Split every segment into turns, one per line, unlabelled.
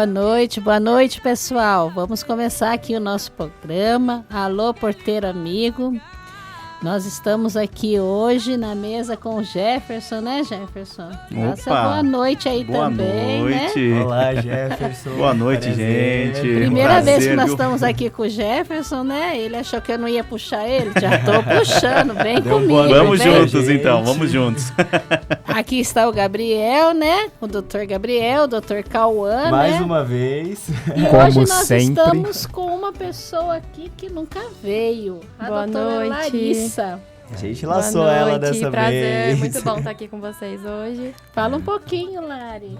Boa noite, pessoal. Vamos começar aqui o nosso programa. Alô, porteiro amigo. Nós estamos aqui hoje na mesa com o Jefferson, né, Jefferson? Nossa, boa noite aí também,
noite.
Né?
Olá, Jefferson.
Boa noite, gente.
Primeira vez que nós estamos aqui com o Jefferson, né? Ele achou que eu não ia puxar ele. Já tô puxando, vem comigo.
Vamos
vem.
juntos, então, vamos juntos.
Aqui está o Gabriel, né? O doutor Gabriel, o doutor Cauã,
Mais
né?
uma vez.
E
Como
hoje nós
sempre.
estamos com uma pessoa aqui que nunca veio. A
Boa
doutora
noite.
Larissa.
A gente laçou ela dessa
prazer.
vez.
Muito bom estar aqui com vocês hoje.
Fala um pouquinho, Lari.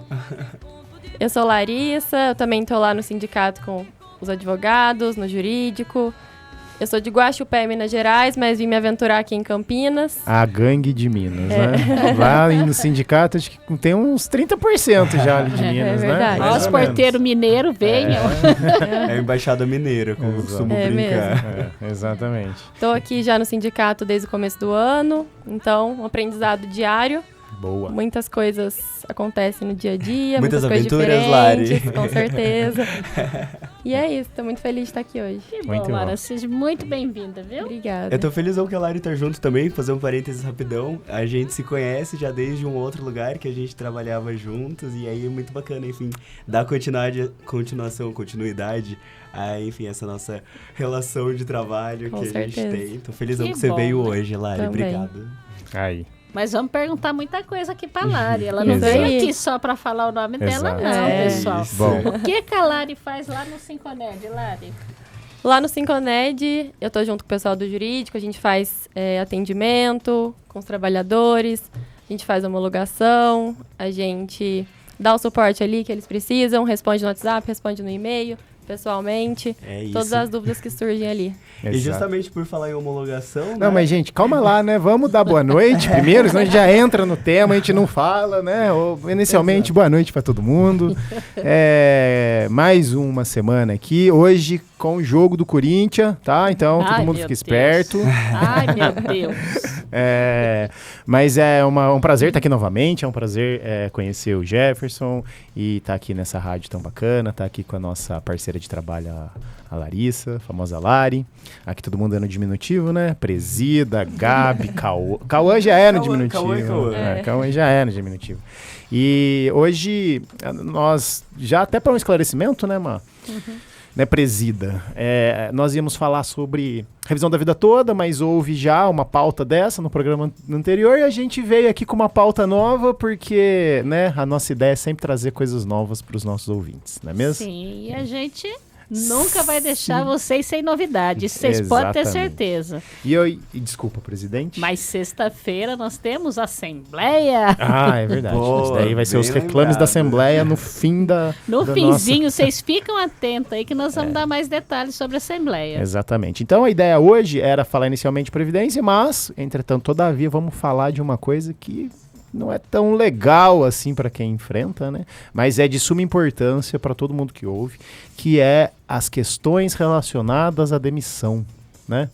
Eu sou Larissa, eu também estou lá no sindicato com os advogados, no jurídico. Eu sou de Guaxupé, Minas Gerais, mas vim me aventurar aqui em Campinas.
A gangue de Minas, né? Lá no sindicato, acho que tem uns 30% já ali de Minas,
verdade.
né?
Ó, os porteiros mineiros venham.
É a Embaixada Mineira, como eu costumo brincar.
Exatamente.
Estou aqui já no sindicato desde o começo do ano, então um aprendizado diário.
Boa.
Muitas coisas acontecem no dia a dia,
Muitas
coisas
aventuras, Lari.
diferentes, com certeza. E é isso, estou muito feliz de estar aqui hoje.
Que
Muito
bom,
bom.
Lara. Seja muito bem-vinda, viu?
Obrigada.
Eu tô felizão que a Lari tá junto também, fazer um parênteses rapidão. A gente se conhece já desde um outro lugar que a gente trabalhava juntos, e aí é muito bacana, enfim, dar continuidade a, enfim, essa nossa relação de trabalho
Com
que
certeza.
a gente tem. Tô felizão
Que
que você
bom,
veio
né?
hoje, Lari.
Também.
Obrigado.
Aí.
Mas vamos perguntar muita coisa aqui pra Lari. Ela não
Exato.
veio aqui só pra falar o nome dela,
Exato.
não,
É
pessoal.
isso.
Bom.
O que a Lari faz lá no Sinconed, Lari?
Lá no Sinconed, eu tô junto com o pessoal do jurídico, a gente faz atendimento com os trabalhadores, a gente faz homologação, a gente dá o suporte ali que eles precisam, responde no WhatsApp, responde no e-mail, pessoalmente,
É isso.
todas as dúvidas que surgem ali.
E
Exato.
justamente por falar em homologação,
Não,
né?
mas gente, calma lá, né? Vamos dar boa noite primeiro, senão a gente já entra no tema, a gente não fala, né? Inicialmente, boa noite pra todo mundo. Mais uma semana aqui, hoje com o jogo do Corinthians, tá? Então,
Ai,
todo mundo
meu
fica
Deus.
esperto.
Ai, meu Deus.
Mas é um prazer estar aqui novamente, é um prazer conhecer o Jefferson e estar aqui nessa rádio tão bacana, estar aqui com a nossa parceira de trabalho, a Larissa, a famosa Lari. Aqui todo mundo é no diminutivo, né? Presida, Gabi, Cauã. Cauã já é no diminutivo. Cauã já é no diminutivo. E hoje, nós, já até para um esclarecimento, né, Má? Né, presida. Nós íamos falar sobre revisão da vida toda, mas houve já uma pauta dessa no programa anterior e a gente veio aqui com uma pauta nova porque, né, a nossa ideia é sempre trazer coisas novas para os nossos ouvintes, não é mesmo?
Sim, e a gente nunca vai deixar vocês sem novidade. Isso vocês podem ter
Exatamente.
certeza.
E desculpa, presidente.
Mas sexta-feira nós temos Assembleia.
Ah, é verdade.
Boa,
Isso daí vai ser os
bem
reclames
lembrado.
da Assembleia no fim da
No
da
finzinho, vocês ficam atentos aí que nós vamos dar mais detalhes sobre a Assembleia.
Exatamente. Então a ideia hoje era falar inicialmente de Previdência, mas, entretanto, todavia, vamos falar de uma coisa que não é tão legal assim para quem enfrenta, né? Mas é de suma importância para todo mundo que ouve, que é as questões relacionadas à demissão, né?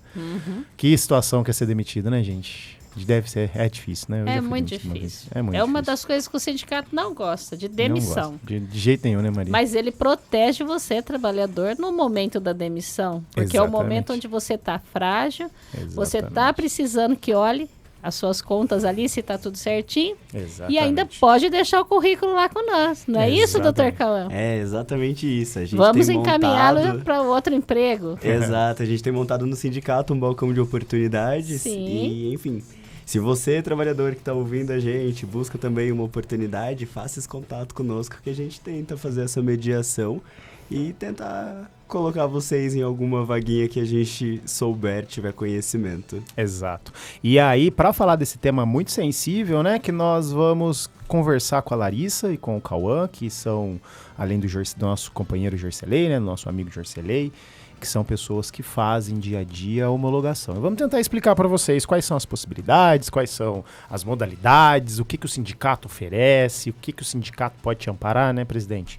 Que situação que é ser demitido, né, gente? Deve ser, é difícil, né? Eu já
É
fui
muito
demitido uma vez.
difícil.
É muito
É uma
difícil.
das coisas que o sindicato não gosta, de
Não
demissão.
gosto. De jeito nenhum, né, Maria?
Mas ele protege você, trabalhador, no momento da demissão. Porque é o
Exatamente.
momento onde você está frágil, você está
Exatamente.
precisando que olhe as suas contas ali, se está tudo certinho.
Exatamente.
E ainda pode deixar o currículo lá com nós. Não é isso, doutor
Exatamente.
Cauã?
É exatamente isso. A gente
Vamos
tem
encaminhá-lo
montado...
para outro emprego.
Exato, a gente tem montado no sindicato um balcão de oportunidades.
Sim.
E, enfim, se você, trabalhador que está ouvindo a gente, busca também uma oportunidade, faça esse contato conosco que a gente tenta fazer essa mediação e tentar colocar vocês em alguma vaguinha que a gente souber, tiver conhecimento.
Exato. E aí, para falar desse tema muito sensível, né, que nós vamos conversar com a Larissa e com o Cauã, que são, além do nosso companheiro Jorcelei, né, nosso amigo Jorcelei, que são pessoas que fazem dia a dia a homologação. E vamos tentar explicar para vocês quais são as possibilidades, quais são as modalidades, o que o sindicato oferece, o que o sindicato pode te amparar, né, presidente?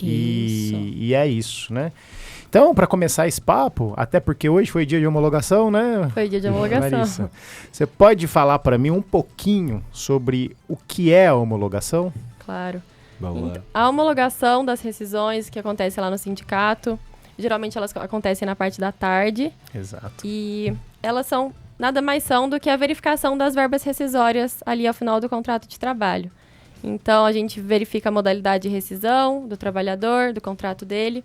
E é isso, né? Então, para começar esse papo, até porque hoje foi dia de homologação, né?
Foi dia de homologação.
Larissa, você pode falar para mim um pouquinho sobre o que é a homologação?
Claro.
Boa.
A homologação das rescisões que acontece lá no sindicato, geralmente elas acontecem na parte da tarde.
Exato.
E elas nada mais são do que a verificação das verbas rescisórias ali ao final do contrato de trabalho. Então, a gente verifica a modalidade de rescisão do trabalhador, do contrato dele,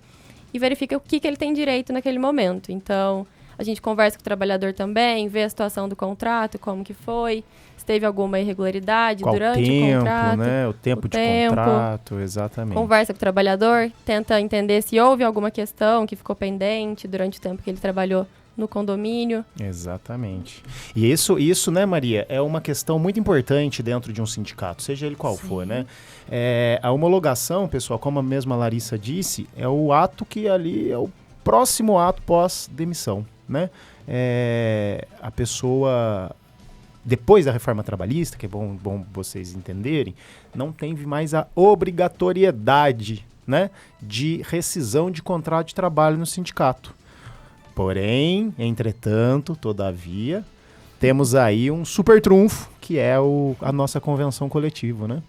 e verifica o que ele tem direito naquele momento. Então, a gente conversa com o trabalhador também, vê a situação do contrato, como que foi, se teve alguma irregularidade
Qual
durante
tempo,
o contrato.
né? O tempo de contrato, exatamente.
Conversa com o trabalhador, tenta entender se houve alguma questão que ficou pendente durante o tempo que ele trabalhou no condomínio.
Exatamente. E isso, né, Maria, é uma questão muito importante dentro de um sindicato, seja ele qual for, né? A homologação, pessoal, como a mesma Larissa disse, é o ato que ali é o próximo ato pós-demissão, né? A pessoa, depois da reforma trabalhista, que é bom vocês entenderem, não tem mais a obrigatoriedade, né, de rescisão de contrato de trabalho no sindicato. Porém, entretanto, todavia, temos aí um super trunfo, que é a nossa convenção coletiva, né?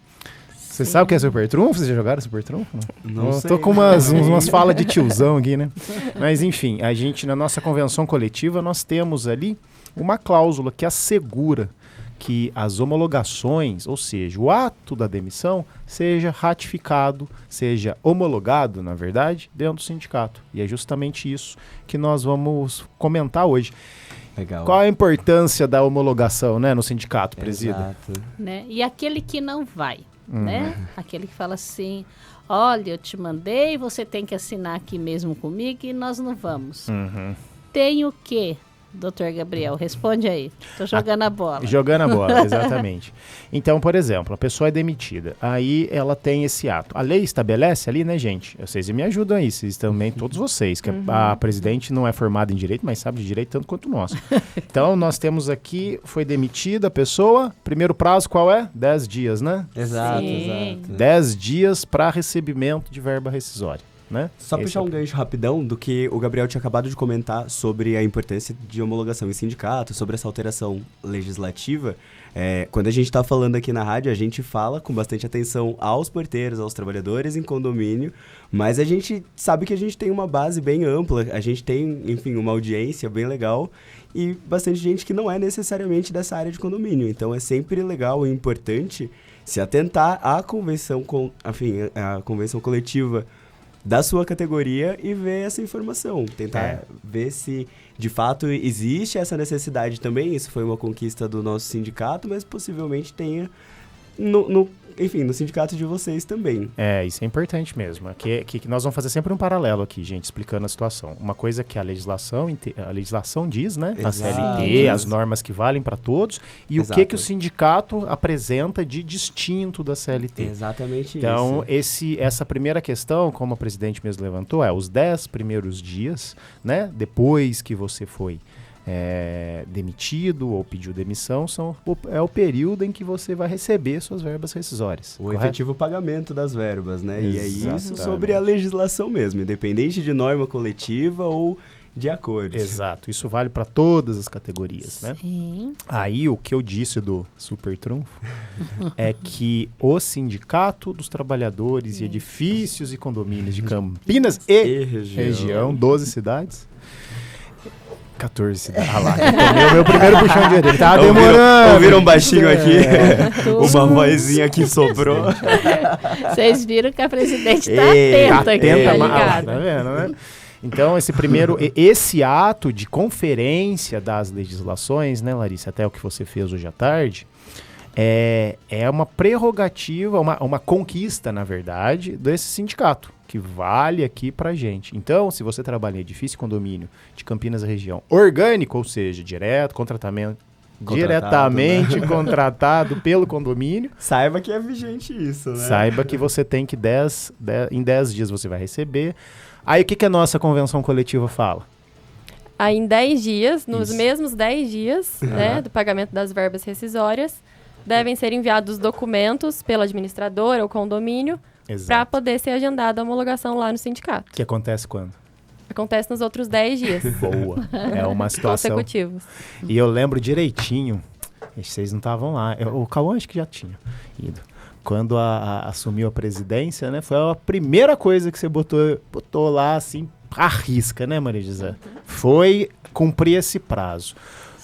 Você sabe o que é super trunfo? Vocês já jogaram super trunfo?
Não sei.
Tô com umas falas de tiozão aqui, né? Mas enfim, na nossa convenção coletiva, nós temos ali uma cláusula que assegura que as homologações, ou seja, o ato da demissão, seja ratificado, seja homologado, na verdade, dentro do sindicato. E é justamente isso que nós vamos comentar hoje.
Legal.
Qual a importância da homologação, né, no sindicato, presida?
Exato.
Né? E aquele que não vai, né? Aquele que fala assim, olha, eu te mandei, você tem que assinar aqui mesmo comigo e nós não vamos. Tem o quê? Doutor Gabriel, responde aí. Tô jogando a bola.
Jogando a bola, exatamente. Então, por exemplo, a pessoa é demitida. Aí ela tem esse ato. A lei estabelece ali, né, gente? Vocês me ajudam aí, vocês também, todos vocês. Que a presidente não é formada em direito, mas sabe de direito tanto quanto nós. Então, nós temos aqui, foi demitida a pessoa. Primeiro prazo qual é? 10 dias, né?
Exato,
Sim.
exato.
10 dias para recebimento de verba rescisória. Né?
Só puxar um gancho rapidão do que o Gabriel tinha acabado de comentar sobre a importância de homologação em sindicato, sobre essa alteração legislativa. Quando a gente está falando aqui na rádio, a gente fala com bastante atenção aos porteiros, aos trabalhadores em condomínio, mas a gente sabe que a gente tem uma base bem ampla, a gente tem, enfim, uma audiência bem legal e bastante gente que não é necessariamente dessa área de condomínio. Então é sempre legal e importante se atentar à convenção coletiva da sua categoria e ver essa informação, tentar ver se de fato existe essa necessidade também. Isso foi uma conquista do nosso sindicato, mas possivelmente tenha no sindicato de vocês também.
Isso é importante mesmo. Que nós vamos fazer sempre um paralelo aqui, gente, explicando a situação. Uma coisa que a legislação diz, né?
Exato.
A CLT, as normas que valem para todos, e
Exato.
o que o sindicato apresenta de distinto da CLT.
Exatamente
Então,
isso.
essa primeira questão, como a presidente mesmo levantou, os 10 primeiros dias, né? Depois que você foi demitido ou pediu demissão, é o período em que você vai receber suas verbas rescisórias.
O
correto?
efetivo pagamento das verbas, né? E é isso
Exatamente.
sobre a legislação mesmo, independente de norma coletiva ou de acordos.
Exato, isso vale para todas as categorias, né?
Sim.
Aí o que eu disse do super trunfo é que o Sindicato dos Trabalhadores de Edifícios e Condomínios de Campinas e região, 12 cidades, 14 cidades. Ah lá, meu primeiro puxão de orelha. Tá demorando.
Ouviram baixinho aqui? Uma vozinha que sobrou.
Vocês viram que a presidente tá
Ei,
atenta aqui, tá ligado?
Tá vendo, né? Então, esse ato de conferência das legislações, né, Larissa, até o que você fez hoje à tarde, é uma prerrogativa, uma conquista, na verdade, desse sindicato, que vale aqui pra gente. Então, se você trabalha em edifício e condomínio de Campinas região orgânico, ou seja, diretamente contratado pelo condomínio,
Saiba que é vigente isso, né?
saiba que você tem que em 10 dias você vai receber. Aí o que a nossa convenção coletiva fala?
Aí em 10 dias, nos
Isso.
mesmos 10 dias, né, do pagamento das verbas rescisórias, devem ser enviados documentos pela administradora ou condomínio para
Exato.
poder ser agendada a homologação lá no sindicato.
Que acontece quando?
Acontece nos outros 10 dias
Boa. É uma situação.
consecutivos.
E eu lembro direitinho, vocês não estavam lá, o Cauã acho que já tinha ido, quando assumiu a presidência, né? Foi a primeira coisa que você botou lá, assim, à risca, né, Maria José? Foi cumprir esse prazo.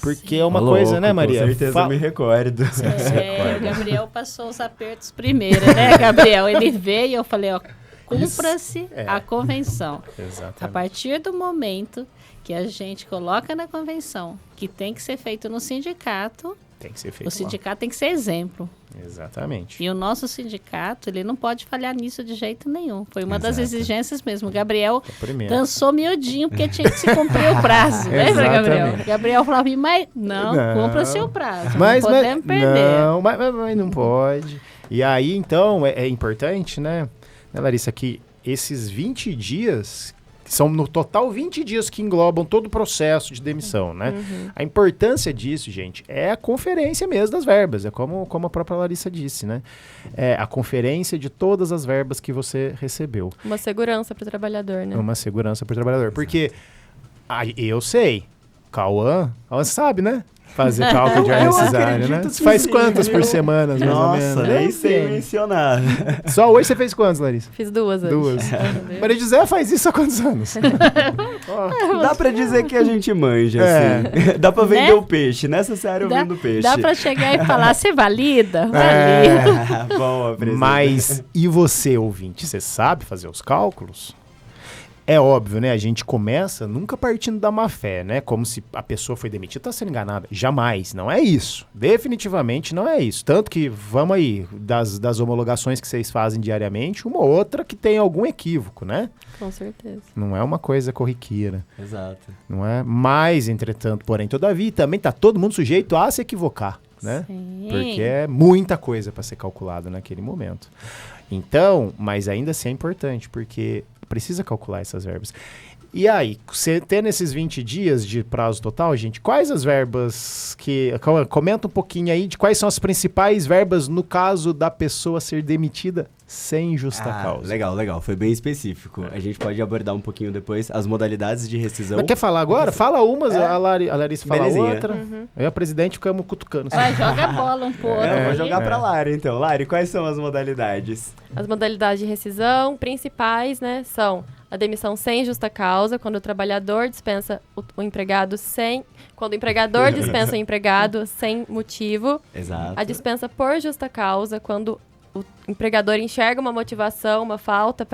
Porque é uma coisa, né, Maria?
Com certeza eu me recordo.
O Gabriel passou os apertos primeiro, né, Gabriel? Ele veio e eu falei, ó, cumpra-se a convenção.
Exatamente.
A partir do momento que a gente coloca na convenção que tem que ser feito no sindicato,
Tem que ser feito
o sindicato tem que ser exemplo.
Exatamente.
E o nosso sindicato, ele não pode falhar nisso de jeito nenhum. Foi uma das
Exato.
exigências mesmo. O Gabriel
Primeiro.
dançou miudinho porque tinha que se cumprir o prazo. Lembra, Gabriel?
Exatamente.
Gabriel falava, mas não, cumpra-se o prazo.
Mas,
não podemos perder.
Não, mas não pode. E aí, então, é importante, né, Larissa, que esses 20 dias, são no total 20 dias que englobam todo o processo de demissão, né? A importância disso, gente, é a conferência mesmo das verbas, é como a própria Larissa disse, né? É a conferência de todas as verbas que você recebeu.
Uma segurança para o trabalhador, né?
Uma segurança para o trabalhador. Porque eu sei, Cauã sabe, né? Fazer cálculo de hora rescisória, né? Você faz quantas por semana, mais ou menos?
Nossa, nem sei mencionar.
Só hoje você fez quantas, Larissa?
Fiz 2 hoje.
2. Maria José faz isso há quantos anos?
Dá pra dizer que a gente manja, assim. Dá pra vender o peixe. Nessa série eu vendo peixe.
Dá pra chegar e falar, você valida? Valida.
Bom, apresenta.
Mas, e você, ouvinte, você sabe fazer os cálculos? É óbvio, né? A gente começa nunca partindo da má fé, né? Como se a pessoa foi demitida, tá sendo enganada. Jamais, não é isso. Definitivamente não é isso. Tanto que, vamos aí, das homologações que vocês fazem diariamente, uma ou outra que tem algum equívoco, né?
Com certeza.
Não é uma coisa corriqueira,
Exato.
não é? Mas, entretanto, porém, todavia, também tá todo mundo sujeito a se equivocar, né?
Sim.
Porque é muita coisa para ser calculada naquele momento. Então, mas ainda assim é importante, porque precisa calcular essas verbas. E aí, você tendo esses 20 dias de prazo total, gente, quais as verbas que... Comenta um pouquinho aí de quais são as principais verbas no caso da pessoa ser demitida sem justa causa.
Legal. Foi bem específico. A gente pode abordar um pouquinho depois as modalidades de rescisão.
Mas quer falar agora? Fala umas, a Larissa fala
Belezinha.
outra. Eu e a presidente ficamos cutucando.
Vai, joga a bola um pouco.
Vou jogar pra Lari, então. Lari, quais são as modalidades?
As modalidades de rescisão principais, né, são a demissão sem justa causa, quando o trabalhador dispensa o empregado sem... Quando o empregador dispensa o empregado sem motivo.
Exato.
A dispensa por justa causa, quando o empregador enxerga uma motivação, uma falta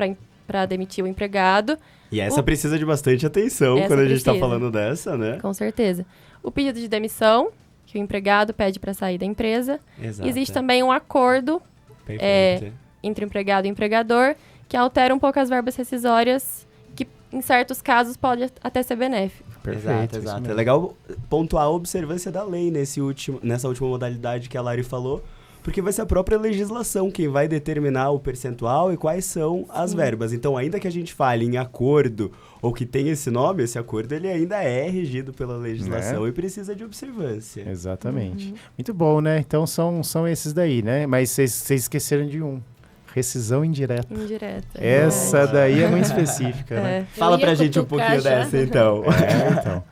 para demitir o empregado.
E essa precisa de bastante atenção
Essa
quando a gente tá
precisa.
falando dessa, né?
Com certeza. O pedido de demissão, que o empregado pede para sair da empresa.
Exato.
Existe também um acordo
Perfeito.
entre o empregado e o empregador, que altera um pouco as verbas rescisórias, que em certos casos pode até ser benéfico.
Perfeito.
Exato. É legal pontuar a observância da lei nessa última modalidade que a Lari falou, porque vai ser a própria legislação quem vai determinar o percentual e quais são as verbas. Então, ainda que a gente fale em acordo ou que tenha esse nome, esse acordo ele ainda é regido pela legislação e precisa de observância.
Exatamente. Muito bom, né? Então são esses daí, né? Mas vocês esqueceram de um. Rescisão indireta.
Indireta.
Essa daí é muito específica, né?
Fala pra
ia
gente um
cutucar
pouquinho
já.
dessa, então.
Então.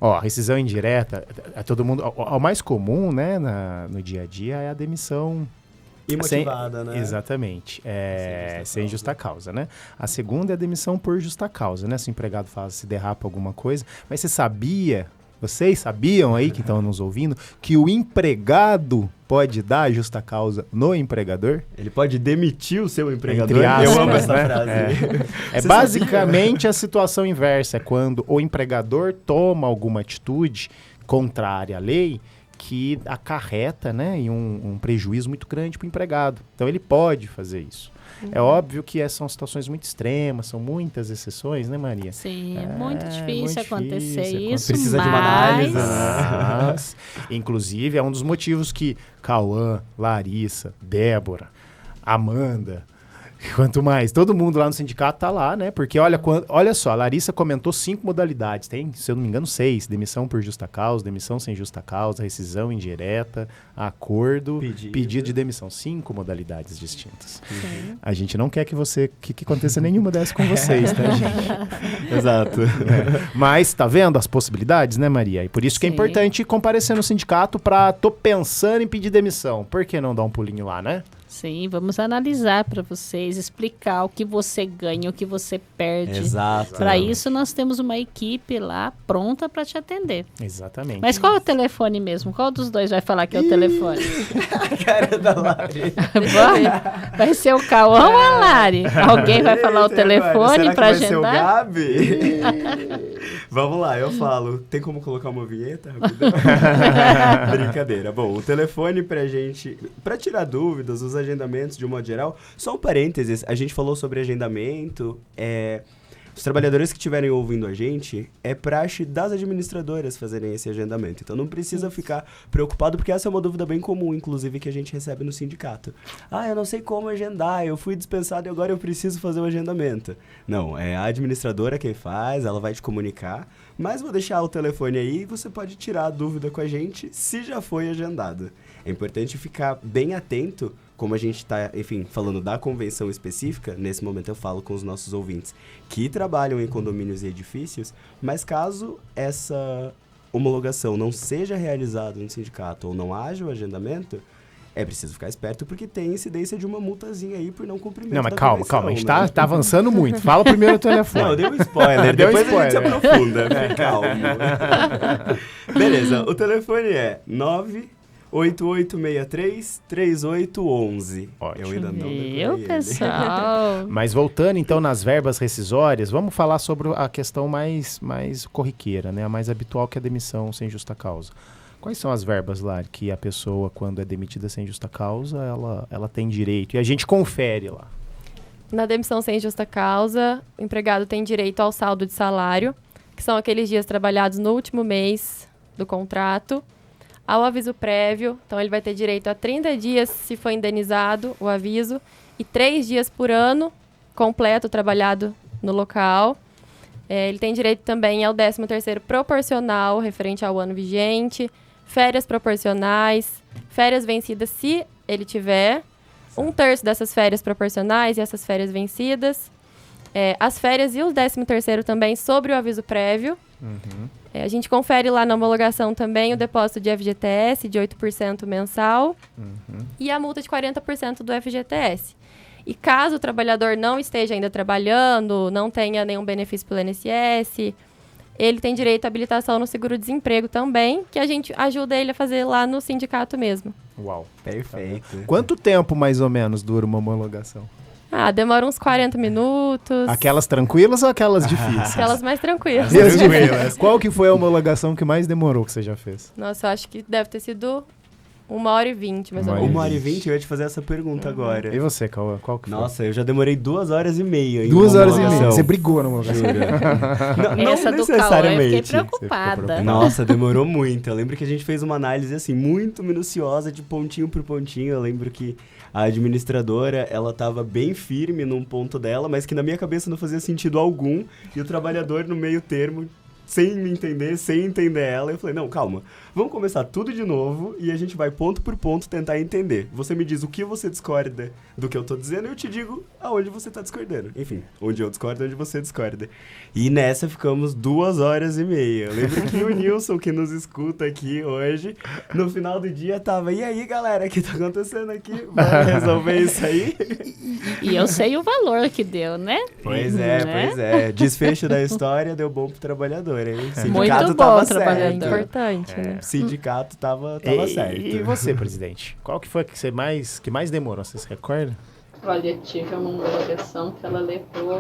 Ó, rescisão indireta, todo mundo... O mais comum, né, no dia a dia é a demissão...
Imotivada, né?
Exatamente. Sem justa causa, né? A segunda é a demissão por justa causa, né? Se o empregado se derrapa alguma coisa. Mas vocês sabiam aí, que estão nos ouvindo, que o empregado pode dar justa causa no empregador?
Ele pode demitir o seu empregador?
Entre aspas,
Eu amo essa
né?
frase.
É
Você
basicamente a situação inversa, é quando o empregador toma alguma atitude contrária à lei que acarreta, né, em um prejuízo muito grande para o empregado. Então ele pode fazer isso. É óbvio que são situações muito extremas, são muitas exceções, né, Maria?
Sim, é muito difícil
muito
acontecer
difícil
isso,
Precisa de uma
mas...
análise, né?
Mas, inclusive, é um dos motivos que Cauã, Larissa, Débora, Amanda, quanto mais, todo mundo lá no sindicato tá lá, né? Porque olha só, a Larissa comentou 5 modalidades, tem, se eu não me engano, 6. Demissão por justa causa, demissão sem justa causa, rescisão indireta, acordo, pedido de demissão. 5 modalidades distintas.
Sim.
A gente não quer que aconteça nenhuma dessas com vocês, tá, gente?
Exato.
Mas tá vendo as possibilidades, né, Maria? E por isso que é
Sim.
importante comparecer no sindicato tô pensando em pedir demissão. Por que não dar um pulinho lá, né?
Sim, vamos analisar para vocês, explicar o que você ganha, o que você perde.
Exato.
Para isso, nós temos uma equipe lá pronta para te atender.
Exatamente.
Mas qual é o telefone mesmo? Qual dos dois vai falar que é o telefone?
A cara da Lari.
Vai ser o Cauã ou a Lari? Alguém vai falar o
Eita, agora,
telefone
será que
para
vai ser o
agendar?
Gabi? Vamos lá, eu falo. Tem como colocar uma vinheta? Rapidão? Brincadeira. Bom, o telefone pra gente, pra tirar dúvidas, os agendamentos de um modo geral, só um parênteses, a gente falou sobre agendamento, os trabalhadores que estiverem ouvindo a gente, é praxe das administradoras fazerem esse agendamento. Então não precisa ficar preocupado, porque essa é uma dúvida bem comum, inclusive, que a gente recebe no sindicato. Eu não sei como agendar, eu fui dispensado e agora eu preciso fazer o agendamento. Não, é a administradora quem faz, ela vai te comunicar, mas vou deixar o telefone aí e você pode tirar a dúvida com a gente se já foi agendado. É importante ficar bem atento, como a gente está, enfim, falando da convenção específica, nesse momento eu falo com os nossos ouvintes que trabalham em condomínios e edifícios, mas caso essa homologação não seja realizada no sindicato ou não haja o agendamento, é preciso ficar esperto porque tem incidência de uma multazinha aí por não cumprimento
Não, mas
da
calma,
convenção,
a gente
né?
tá avançando muito. Fala primeiro o telefone.
Não, eu dei um spoiler,
Deu
depois
spoiler.
a gente se aprofunda, fique calmo. Beleza, o telefone é 98863-3811.
Ótimo.
Eu ainda não decorei
Meu
ele.
pessoal.
Mas voltando então nas verbas rescisórias, vamos falar sobre a questão mais corriqueira, né? A mais habitual, que é a demissão sem justa causa. Quais são as verbas lá que a pessoa, quando é demitida sem justa causa, ela tem direito? E a gente confere lá.
Na demissão sem justa causa, o empregado tem direito ao saldo de salário, que são aqueles dias trabalhados no último mês do contrato, ao aviso prévio, então ele vai ter direito a 30 dias se for indenizado o aviso, e 3 dias por ano completo trabalhado no local. Ele tem direito também ao 13º proporcional, referente ao ano vigente, férias proporcionais, férias vencidas se ele tiver, 1/3 dessas férias proporcionais e essas férias vencidas, as férias e o 13º também sobre o aviso prévio. A gente confere lá na homologação também o depósito de FGTS de 8% mensal e a multa de 40% do FGTS. E caso o trabalhador não esteja ainda trabalhando, não tenha nenhum benefício pelo INSS, ele tem direito à habilitação no seguro-desemprego também, que a gente ajuda ele a fazer lá no sindicato mesmo.
Uau.
Perfeito.
Quanto tempo, mais ou menos, dura uma homologação?
Demora uns 40 minutos.
Aquelas tranquilas ou aquelas difíceis?
Aquelas mais tranquilas.
Deus de Deus. Qual que foi a homologação que mais demorou que você já fez?
Nossa, eu acho que deve ter sido 1h20, mais ou
1h20.
menos.
1h20, eu ia te fazer essa pergunta agora.
E você, Cauã? Qual que foi?
Nossa, eu já demorei 2h30 em
2
uma
horas e meia.
homologação.
Você brigou na homologação.
Não
Essa do Cauã, eu fiquei
necessariamente.
preocupada.
Nossa, demorou muito. Eu lembro que a gente fez uma análise assim muito minuciosa, de pontinho por pontinho. Eu lembro que a administradora, ela estava bem firme num ponto dela, mas que na minha cabeça não fazia sentido algum. E o trabalhador no meio termo, sem me entender, sem entender ela, eu falei, não, calma, vamos começar tudo de novo e a gente vai ponto por ponto tentar entender. Você me diz o que você discorda do que eu tô dizendo e eu te digo aonde você tá discordando. Enfim, onde eu discordo, onde você discorda. E nessa ficamos 2h30. Eu lembro que o Nilson, que nos escuta aqui hoje, no final do dia tava, e aí, galera, o que tá acontecendo aqui? Vamos resolver isso aí?
E eu sei o valor que deu, né?
Pois
Né?
é. Desfecho da história deu bom pro trabalhador, hein? Sindicato
Muito bom,
tava
trabalhador.
certo.
Importante, né?
Sindicato tava certo.
E você, presidente? Qual que foi que mais demorou? Você se recorda?
Olha, tive uma homologação que ela levou,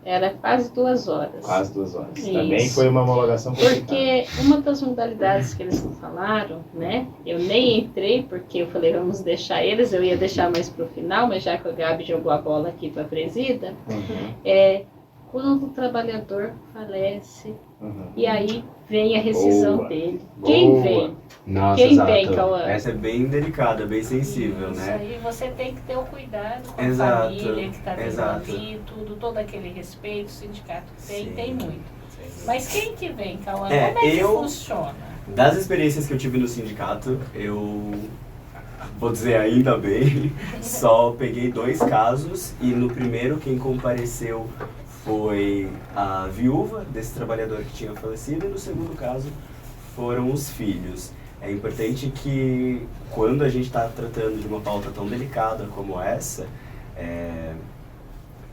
era quase 2 horas.
Quase 2 horas.
Isso.
Também foi uma homologação
Porque uma das modalidades que eles falaram, né? Eu nem entrei porque eu falei, vamos deixar eles, eu ia deixar mais pro final, mas já que o Gabi jogou a bola aqui pra presida, quando o trabalhador falece, e aí vem a rescisão dele. Quem vem?
Nossa,
Quem
exato.
vem, Cauã?
Essa é bem delicada, bem sensível,
Isso
né?
aí você tem que ter o cuidado com
Exato,
a família que está vindo
exato.
ali, tudo, todo aquele respeito, o sindicato que tem,
Sim.
tem muito. Mas quem que vem, Cauã?
É,
Como é que
eu-
funciona?
Das experiências que eu tive no sindicato, eu vou dizer ainda bem, só peguei 2 casos e no primeiro quem compareceu foi a viúva desse trabalhador que tinha falecido e no segundo caso foram os filhos. É importante que, quando a gente está tratando de uma pauta tão delicada como essa,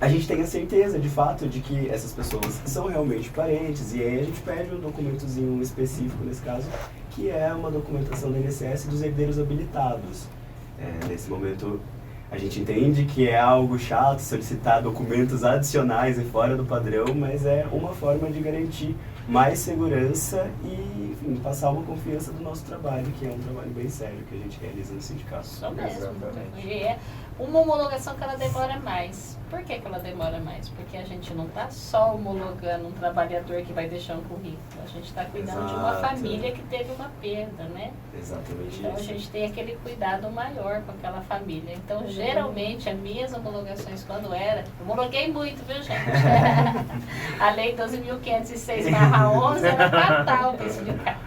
a gente tenha certeza, de fato, de que essas pessoas são realmente parentes. E aí a gente pede um documentozinho específico, nesse caso, que é uma documentação da INSS dos herdeiros habilitados. Nesse momento, a gente entende que é algo chato solicitar documentos adicionais e fora do padrão, mas é uma forma de garantir mais segurança e, enfim, passar uma confiança do nosso trabalho, que é um trabalho bem sério que a gente realiza no sindicato.
Isso mesmo.
Exatamente.
E é uma homologação que ela demora mais. Por que ela demora mais? Porque a gente não está só homologando um trabalhador que vai deixar um currículo. A gente está cuidando de uma família que teve uma perda, né?
Exatamente
Então
isso.
a gente tem aquele cuidado maior com aquela família. Então, geralmente, as minhas homologações, quando era... Homologuei muito, viu, gente? A lei 12.506/11 era fatal para esse sindicato.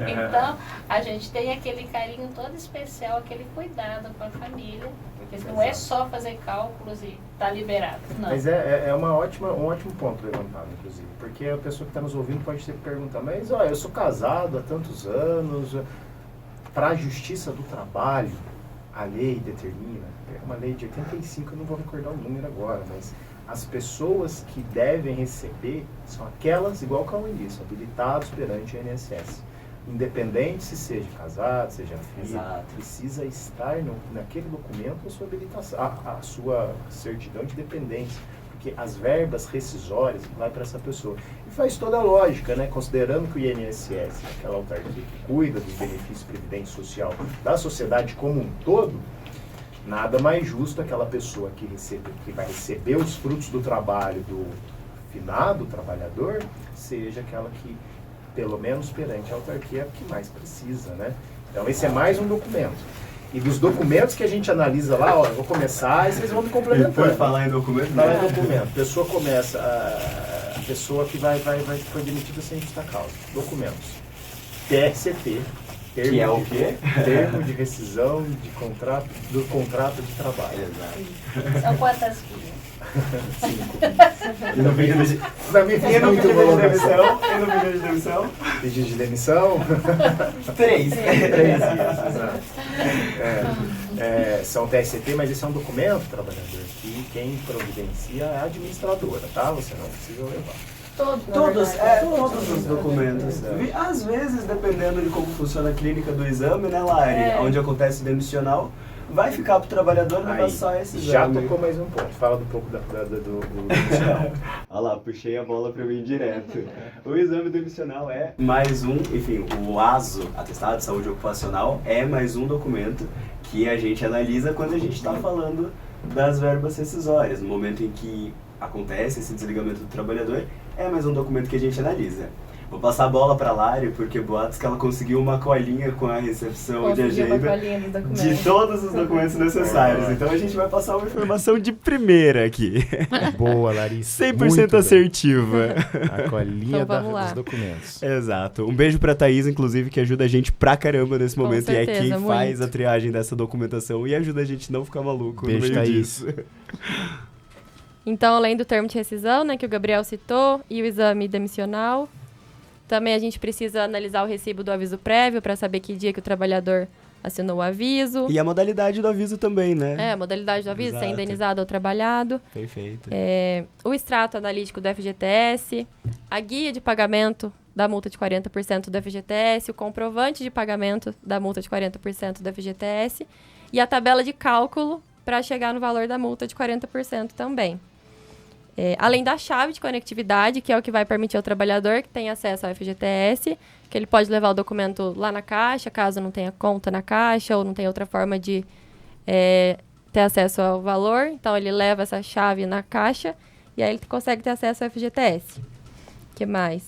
Então, a gente tem aquele carinho todo especial, aquele cuidado com a família, porque não é só fazer cálculos e tá liberado. Não.
Mas é um ótimo ponto levantado, inclusive, porque a pessoa que está nos ouvindo pode ter que perguntar, mas eu sou casado há tantos anos, para a Justiça do Trabalho, a lei determina, é uma lei de 85, eu não vou recordar o número agora, mas as pessoas que devem receber são aquelas, igual que ao início, habilitados perante a INSS. Independente se seja casado, seja filho,
Exato.
precisa estar naquele documento a sua habilitação, a sua certidão de dependência, porque as verbas rescisórias vai para essa pessoa. E faz toda a lógica, né? Considerando que o INSS, aquela autarquia que cuida dos benefícios previdente social da sociedade como um todo, nada mais justo aquela pessoa que vai receber os frutos do trabalho do finado trabalhador, seja aquela que, pelo menos perante a autarquia, é o que mais precisa, né? Então esse é mais um documento. E dos documentos que a gente analisa lá, ó, eu vou começar e vocês vão me complementando.
Pode falar em documento?
Falar em documento. A pessoa começa, a pessoa que foi demitida sem justa causa. Documentos. TRCT.
Que é o quê?
Termo de rescisão do contrato de trabalho.
Exato.
São quantas filhas?
5.
E no vídeo de
E no pedido de demissão?
E no pedido de demissão?
Pedido de demissão?
3.
3 dias, exato. São TST, mas esse é um documento, trabalhador, que quem providencia é a administradora, tá? Você não precisa levar.
Todos os documentos. Às vezes, dependendo de como funciona a clínica do exame, né, Lari? Onde acontece o demissional, vai ficar pro trabalhador levar só esse
Já
exame.
tocou mais um ponto. Fala um pouco do demissional.
Olha lá, puxei a bola pra mim direto. O exame demissional é mais um, enfim, o ASO, Atestado de Saúde Ocupacional, é mais um documento que a gente analisa quando a gente está falando das verbas rescisórias. No momento em que acontece esse desligamento do trabalhador, é mais um documento que a gente analisa. Vou passar a bola para a Lari, porque boatos que ela conseguiu uma colinha com a recepção de agenda de todos os documentos necessários. Então a gente vai passar uma informação de primeira aqui.
Boa, Larissa.
100% assertiva.
A colinha
Então, vamos lá.
dos documentos.
Exato. Um beijo pra Thaís, inclusive, que ajuda a gente pra caramba nesse momento.
certeza,
e é quem
muito.
faz a triagem dessa documentação e ajuda a gente não ficar maluco
Beijo,
no meio
Thaís.
disso.
Então, além do termo de rescisão, né, que o Gabriel citou, e o exame demissional, também a gente precisa analisar o recibo do aviso prévio para saber que dia que o trabalhador assinou o aviso.
E a modalidade do aviso também, né?
A modalidade do aviso, se é
Exato.
indenizado ou trabalhado.
Perfeito.
O extrato analítico do FGTS, a guia de pagamento da multa de 40% do FGTS, o comprovante de pagamento da multa de 40% do FGTS e a tabela de cálculo para chegar no valor da multa de 40% também. Além da chave de conectividade, que é o que vai permitir ao trabalhador que tem acesso ao FGTS, que ele pode levar o documento lá na Caixa, caso não tenha conta na Caixa ou não tenha outra forma de ter acesso ao valor. Então, ele leva essa chave na Caixa e aí ele consegue ter acesso ao FGTS. O que mais?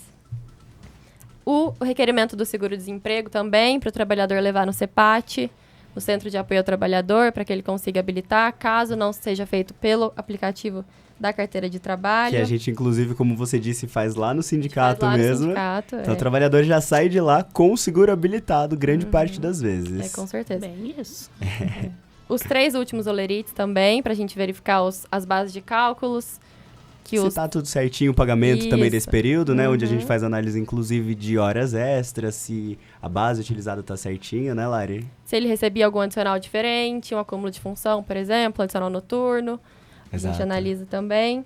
O requerimento do seguro-desemprego também, para o trabalhador levar no CEPAT, no Centro de Apoio ao Trabalhador, para que ele consiga habilitar, caso não seja feito pelo aplicativo da carteira de trabalho.
Que a gente, inclusive, como você disse, faz lá no sindicato
Faz lá no
mesmo.
sindicato,
Então o trabalhador já sai de lá com o seguro habilitado grande parte das vezes.
com certeza.
Bem isso.
Os 3 últimos olerites também, para a gente verificar as bases de cálculos, que
Se tá tudo certinho o pagamento também
Isso.
desse período, né? Onde a gente
Uhum.
faz análise, inclusive, de horas extras, se a base utilizada tá certinha, né, Lari?
Se ele recebia algum adicional diferente, um acúmulo de função, por exemplo, adicional noturno. A gente analisa também.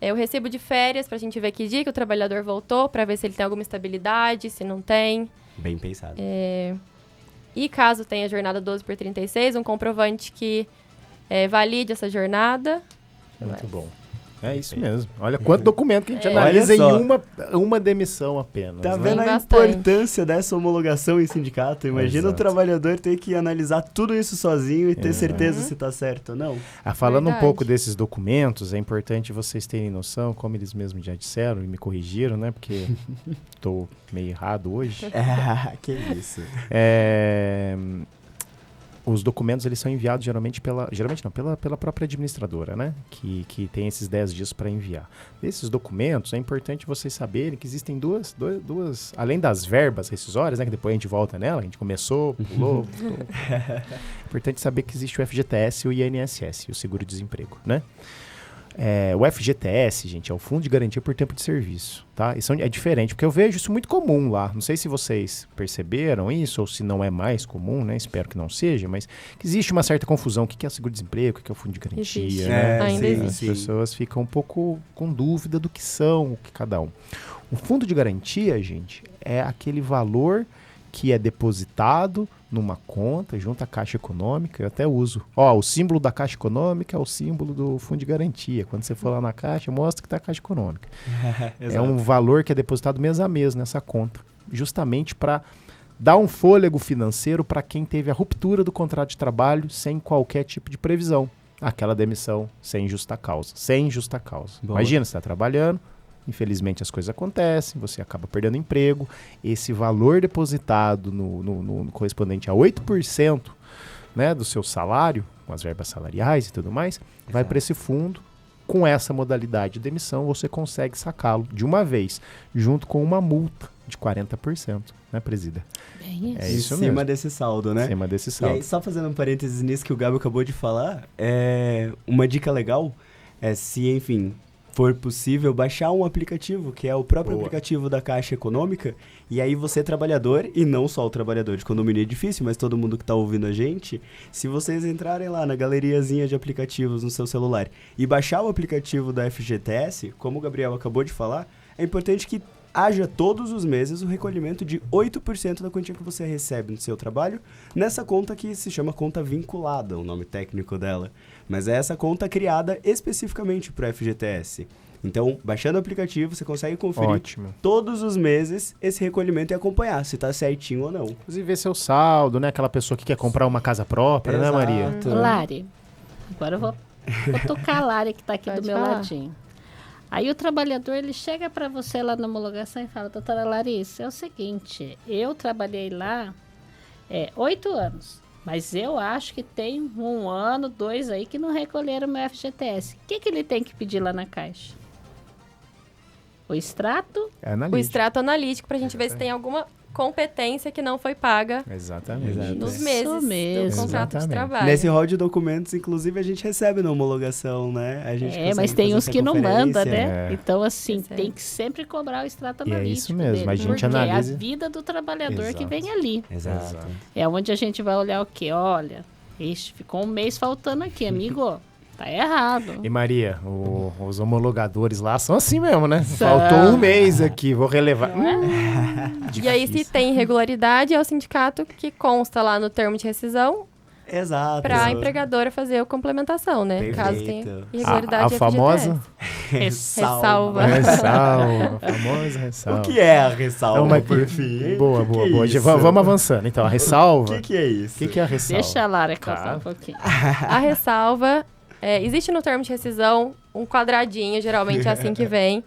O recibo de férias, pra gente ver que dia que o trabalhador voltou, pra ver se ele tem alguma estabilidade, se não tem.
Bem pensado.
E caso tenha jornada 12/36, um comprovante que valide essa jornada.
Muito bom. É isso mesmo. Olha quanto documento que a gente
É.
analisa em
Olha
uma demissão apenas.
Tá
né?
vendo a
bastante.
importância dessa homologação em sindicato? Imagina o
Exato.
trabalhador ter que analisar tudo isso sozinho e ter
Exato.
certeza se tá certo ou não.
Falando um
Verdade.
pouco desses documentos, é importante vocês terem noção, como eles mesmos já disseram e me corrigiram, né? Porque estou meio errado hoje.
Que isso.
Os documentos eles são enviados pela própria administradora, né? Que tem esses 10 dias para enviar. Esses documentos, é importante vocês saberem que existem duas além das verbas rescisórias, né? Que depois a gente volta nela, a gente começou, pulou. É importante saber que existe o FGTS e o INSS, o seguro-desemprego, né? O FGTS, gente, é o Fundo de Garantia por Tempo de Serviço, tá? Isso é diferente, porque eu vejo isso muito comum lá. Não sei se vocês perceberam isso, ou se não é mais comum, né? Espero que não seja, mas que existe uma certa confusão. O que é o seguro-desemprego, o que é o Fundo de Garantia,
Existe.
né?
Ainda
sim,
existe.
As pessoas ficam um pouco com dúvida do que são, o que cada um. O Fundo de Garantia, gente, é aquele valor que é depositado numa conta junto à Caixa Econômica. Eu até uso. O símbolo da Caixa Econômica é o símbolo do Fundo de Garantia. Quando você for lá na Caixa, mostra que está a Caixa Econômica. É um valor que é depositado mês a mês nessa conta, justamente para dar um fôlego financeiro para quem teve a ruptura do contrato de trabalho sem qualquer tipo de previsão. Aquela demissão sem justa causa. Sem justa causa.
Boa.
Imagina, você está trabalhando, infelizmente as coisas acontecem, você acaba perdendo emprego. Esse valor depositado no correspondente a 8%, né, do seu salário, com as verbas salariais e tudo mais, vai para esse fundo. Com essa modalidade de demissão, você consegue sacá-lo de uma vez, junto com uma multa de 40%, né, presida?
Bem isso.
É
Em
isso
cima
mesmo.
desse saldo,
Em
né?
cima desse
E
saldo.
aí, só fazendo um parênteses nisso que o Gabo acabou de falar, uma dica legal é se, enfim, for possível, baixar um aplicativo, que é o próprio
Boa.
aplicativo da Caixa Econômica, e aí você, trabalhador, e não só o trabalhador de condomínio e edifício, mas todo mundo que está ouvindo a gente, se vocês entrarem lá na galeriazinha de aplicativos no seu celular e baixar o aplicativo da FGTS, como o Gabriel acabou de falar, é importante que haja todos os meses o recolhimento de 8% da quantia que você recebe no seu trabalho nessa conta que se chama conta vinculada, o nome técnico dela. Mas é essa conta criada especificamente para o FGTS. Então, baixando o aplicativo, você consegue conferir
Ótimo.
todos os meses esse recolhimento e acompanhar se está certinho ou não.
Inclusive ver seu saldo, né? Aquela pessoa que quer comprar uma casa própria, né, Maria?
Exato.
Lari, agora eu vou tocar a Lari que está aqui
Pode
do meu
falar.
ladinho. Aí o trabalhador, ele chega para você lá na homologação e fala, doutora Larissa, é o seguinte, eu trabalhei lá 8 anos, mas eu acho que tem 1 ano, 2 aí que não recolheram meu FGTS. O que ele tem que pedir lá na Caixa? O extrato?
É
O
analítico.
extrato analítico pra gente ver se tem alguma competência que não foi paga
Exatamente.
Exato.
nos
Isso
meses
mesmo.
do contrato de
Exatamente.
trabalho.
Nesse rol de documentos, inclusive, a gente recebe na homologação, né? A gente
Mas
consegue
tem
fazer
uns
essa
que não manda,
conferência.
né?
É.
Então, assim,
Recebe.
tem que sempre cobrar o extrato
E é
analítico
isso mesmo,
dele,
a gente
porque
analisa-
é a vida do trabalhador que
Exato.
vem ali.
Exato.
É onde a gente vai olhar o quê? Olha, ixi, ficou 1 mês faltando aqui, amigo. Tá errado.
E Maria, os homologadores lá são assim mesmo, né?
São.
Faltou 1 mês aqui, vou relevar.
E aí, se tem irregularidade, é o sindicato que consta lá no termo de rescisão
Exato.
para a empregadora fazer a complementação, né? Caso tenha
Perfeito.
irregularidade.
A famosa
Ressalva.
ressalva. A famosa ressalva.
O que é a ressalva,
É uma-
por fim? hein?
Boa,
O que
boa,
é
boa.
isso?
Vamos avançando. Então, a ressalva.
O que é isso?
O que é a ressalva?
Deixa a Lara
Tá.
contar um pouquinho.
A ressalva, existe no termo de rescisão um quadradinho, geralmente é assim que vem,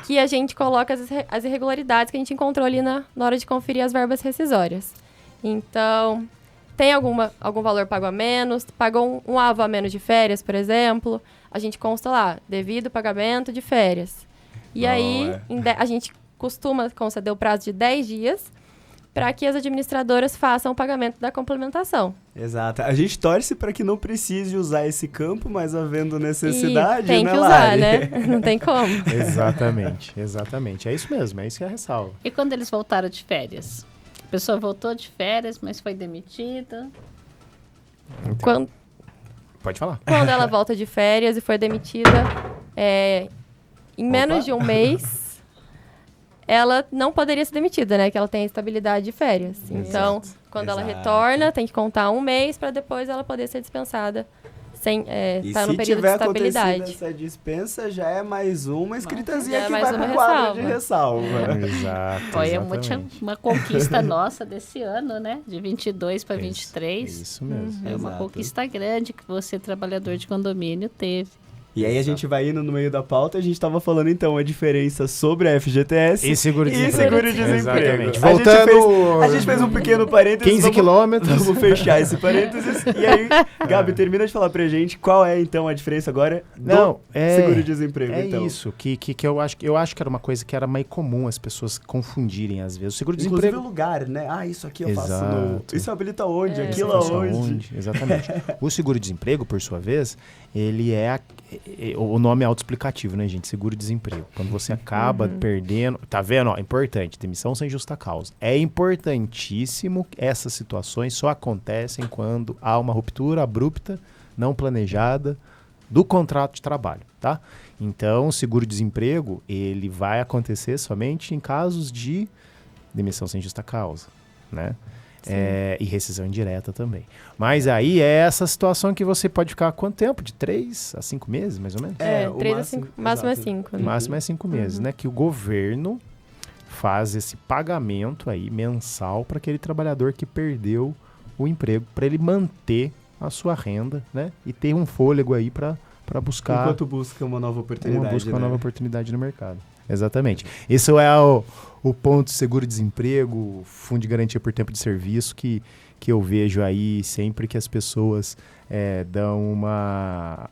que a gente coloca as irregularidades que a gente encontrou ali na hora de conferir as verbas rescisórias. Então, tem algum valor pago a menos, pagou um avo a menos de férias, por exemplo, a gente consta lá, devido pagamento de férias. E aí, a gente costuma conceder o prazo de 10 dias para que as administradoras façam o pagamento da complementação.
Exato. A gente torce para que não precise usar esse campo, mas havendo necessidade,
E tem
né,
que usar,
Lari?
né? Não tem como.
Exatamente. É isso mesmo, é isso que é a ressalva.
E quando eles voltaram de férias? A pessoa voltou de férias, mas foi demitida.
Quando
Pode falar.
ela volta de férias e foi demitida, em menos de um mês, ela não poderia ser demitida, né? Que ela tem estabilidade de férias. Então, quando ela
Exato.
retorna, tem que contar um mês para depois ela poder ser dispensada sem
E
estar
se
no período de
tiver acontecido
estabilidade.
essa dispensa, já é mais uma escritazinha
Já é
que
mais
vai
uma
pro quadro
ressalva.
de ressalva.
Exato.
Foi
exatamente.
uma conquista nossa desse ano, né? De 22 para 23.
Isso mesmo.
É uma
Exato.
conquista grande que você, trabalhador de condomínio, teve.
E aí a gente vai indo no meio da pauta, a gente tava falando então a diferença sobre a FGTS
E seguro-desemprego.
seguro-desemprego.
Exatamente.
A gente
Voltando...
A gente fez um pequeno parênteses.
15 quilômetros.
Vamos fechar esse parênteses. E aí, Gabi, termina de falar pra gente qual é então a diferença agora do seguro-desemprego.
É
então.
isso, que eu acho que era uma coisa que era meio comum as pessoas confundirem às vezes. O
Inclusive
seguro-desemprego...
o lugar, né? Ah, isso aqui eu faço
Exato.
no... Isso habilita onde? Aquilo
Faço
aonde?
Exatamente. O seguro-desemprego, por sua vez, ele o nome é autoexplicativo, né, gente? Seguro-desemprego. Quando você acaba perdendo... Tá vendo? Ó, importante. Demissão sem justa causa. É importantíssimo. Essas situações só acontecem quando há uma ruptura abrupta, não planejada, do contrato de trabalho, tá? Então, o seguro-desemprego, ele vai acontecer somente em casos de demissão sem justa causa, né? E rescisão indireta também. Mas aí é essa situação que você pode ficar quanto tempo? De 3 a 5 meses, mais ou menos?
o
3 a 5, máximo é 5.
O máximo é 5 meses, né? Que o governo faz esse pagamento aí mensal para aquele trabalhador que perdeu o emprego, para ele manter a sua renda, né? E ter um fôlego aí para buscar...
Enquanto busca uma nova oportunidade,
uma nova oportunidade no mercado. Exatamente. Isso é o ponto seguro-desemprego, fundo de garantia por tempo de serviço que eu vejo aí sempre que as pessoas dão uma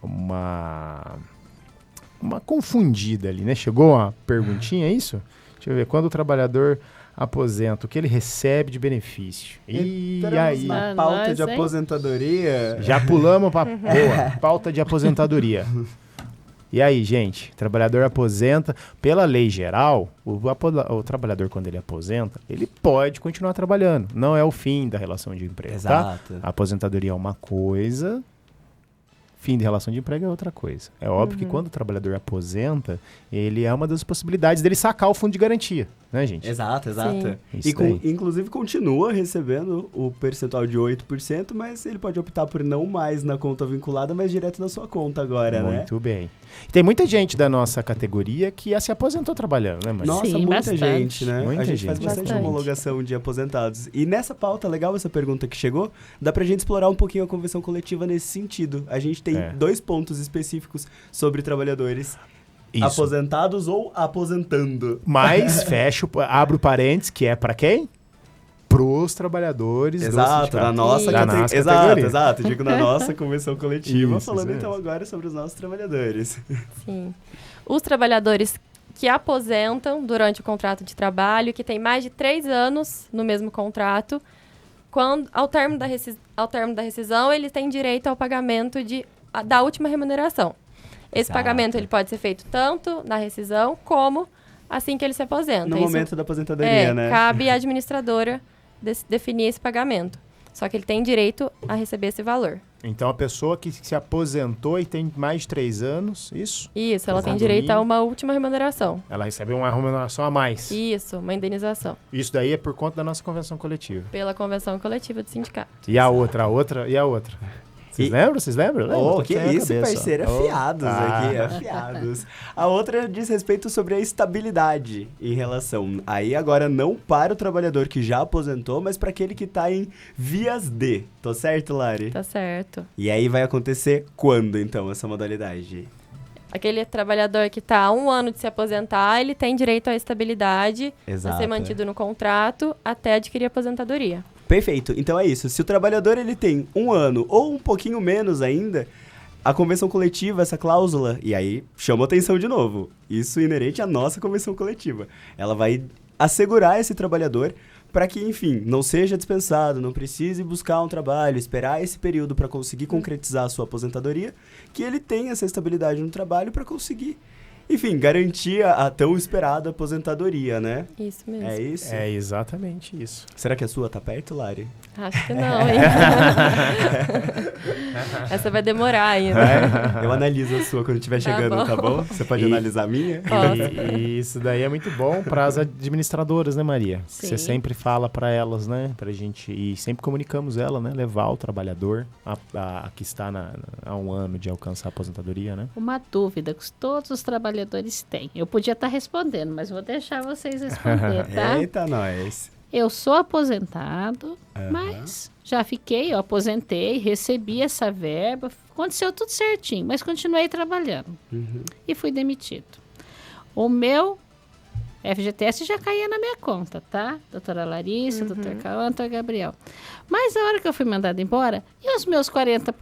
confundida ali, né? Chegou uma perguntinha, é isso? Deixa eu ver. Quando o trabalhador aposenta, o que ele recebe de benefício? E aí?
Na pauta
Nós,
de
hein?
aposentadoria...
Já pulamos para pauta de aposentadoria. E aí, gente, trabalhador aposenta, pela lei geral, o trabalhador, quando ele aposenta, ele pode continuar trabalhando. Não é o fim da relação de emprego,
Exato.
tá? A aposentadoria é uma coisa, fim de relação de emprego é outra coisa. É óbvio que quando o trabalhador aposenta, ele é uma das possibilidades dele sacar o fundo de garantia, né, gente?
Exato.
Sim.
Isso
E
aí.
inclusive continua recebendo o percentual de 8%, mas ele pode optar por não mais na conta vinculada, mas direto na sua conta agora, né?
Muito bem. Tem muita gente da nossa categoria que se aposentou trabalhando, né, Maria?
Nossa,
Sim,
muita
bastante.
gente, né?
Muita
a gente faz
gente.
bastante
Bastante.
homologação de aposentados. E nessa pauta, legal essa pergunta que chegou, dá pra gente explorar um pouquinho a convenção coletiva nesse sentido. A gente tem 2 pontos específicos sobre trabalhadores
Isso.
aposentados ou aposentando.
Mas abro parênteses, que é pra quem? Pros trabalhadores do
Exato,
sindicato.
na nossa,
Da nossa
exato,
categoria.
exato. Digo na nossa convenção coletiva,
Isso
falando
mesmo.
então agora sobre os nossos trabalhadores.
Sim. Os trabalhadores que aposentam durante o contrato de trabalho, que tem mais de 3 anos no mesmo contrato, ao término da rescisão, eles têm direito ao pagamento da última remuneração. Esse
Exato.
pagamento ele pode ser feito tanto na rescisão como assim que ele se aposenta.
No
Isso
momento da aposentadoria, né?
cabe à administradora definir esse pagamento. Só que ele tem direito a receber esse valor.
Então, a pessoa que se aposentou e tem mais de 3 anos, isso?
Isso, ela tem
Exato.
direito a uma última remuneração.
Ela recebe uma remuneração a mais.
Isso, uma indenização.
Isso daí é por conta da nossa convenção coletiva.
Pela convenção coletiva do sindicato.
E a outra? Vocês lembram? Lembram?
Oh,
Tá
que
aqui na
isso,
cabeça.
parceiro,
Oh,
afiados aqui, afiados. A outra diz respeito sobre a estabilidade em relação, aí agora não para o trabalhador que já aposentou, mas para aquele que tá em vias de, tô certo, Lari?
Tá certo.
E aí vai acontecer quando, então, essa modalidade?
Aquele trabalhador que está há 1 ano de se aposentar, ele tem direito à estabilidade a ser mantido no contrato até adquirir a aposentadoria.
Perfeito, então é isso. Se o trabalhador ele tem 1 ano ou um pouquinho menos ainda, a convenção coletiva, essa cláusula, e aí chama atenção de novo, isso inerente à nossa convenção coletiva, ela vai assegurar esse trabalhador para que, enfim, não seja dispensado, não precise buscar um trabalho, esperar esse período para conseguir concretizar a sua aposentadoria, que ele tenha essa estabilidade no trabalho para conseguir, enfim, garantir a tão esperada aposentadoria, né?
Isso mesmo.
É isso?
É exatamente isso.
Será que a sua tá perto, Lari?
Acho que não, hein? Essa vai demorar ainda.
Eu analiso a sua quando estiver chegando,
bom.
tá bom? Você pode analisar a minha?
E isso daí é muito bom para as administradoras, né, Maria?
Sim.
Você sempre fala para elas, né, pra gente, e sempre comunicamos ela, né, levar o trabalhador a que está há um ano de alcançar a aposentadoria, né?
Uma dúvida que todos os trabalhadores têm. Eu podia estar respondendo, mas vou deixar vocês responder, tá?
Eita, nós.
Eu sou aposentado, mas já fiquei, eu aposentei, recebi essa verba, aconteceu tudo certinho, mas continuei trabalhando e fui demitido. O meu FGTS já caía na minha conta, tá? Doutora Larissa, doutor Cauã, doutor Gabriel. Mas a hora que eu fui mandada embora, e os meus 40%?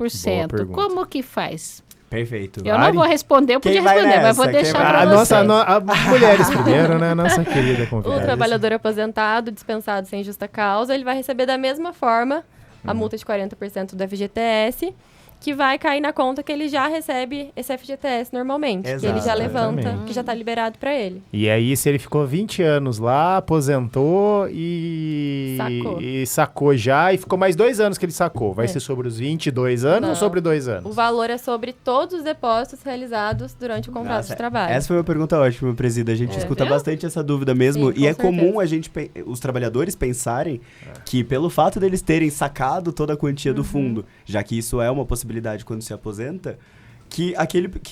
pergunta.
Como que faz?
Perfeito.
Eu não vou responder, eu
Quem
podia
vai
responder, mas vou
nessa? Quem
deixar
vai?
para vocês.
Mulheres primeiro, né? Nossa querida
O
convidada.
trabalhador aposentado, dispensado sem justa causa, ele vai receber da mesma forma a multa de 40% do FGTS, que vai cair na conta que ele já recebe esse FGTS normalmente. Que ele já levanta,
Exatamente.
que já está liberado para ele.
E aí, se ele ficou 20 anos lá, aposentou
Sacou.
e sacou já, e ficou mais 2 anos que ele sacou. Vai ser sobre os 22 anos
Não.
ou sobre 2
O
anos?
valor é sobre todos os depósitos realizados durante o contrato de trabalho.
Essa foi uma pergunta ótima, presida. A gente escuta
Viu?
bastante essa dúvida mesmo.
Sim,
E é
com certeza.
comum a gente, os trabalhadores pensarem que pelo fato deles terem sacado toda a quantia do fundo, já que isso é uma possibilidade quando se aposenta, que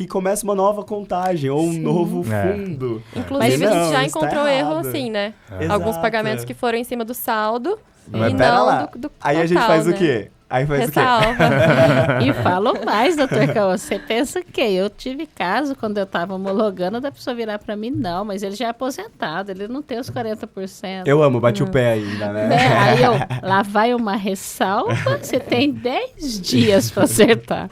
começa uma nova contagem ou um novo fundo.
Inclusive,
Mas
a gente
não,
já
isso tá
encontrou erro
errado.
assim, né?
Exato.
Alguns pagamentos que foram em cima do saldo
Mas
e
pera
não
lá.
do
Aí a
total,
gente faz
né?
o quê? Aí faz o quê?
Ressalva.
E falo mais, doutor Cauã. Você pensa que eu tive caso, quando eu estava homologando, da pessoa virar para mim, não, mas ele já é aposentado, ele não tem os 40%.
Eu amo, bati o pé ainda, né?
Né? Aí lá vai uma ressalva, você tem 10 dias para acertar.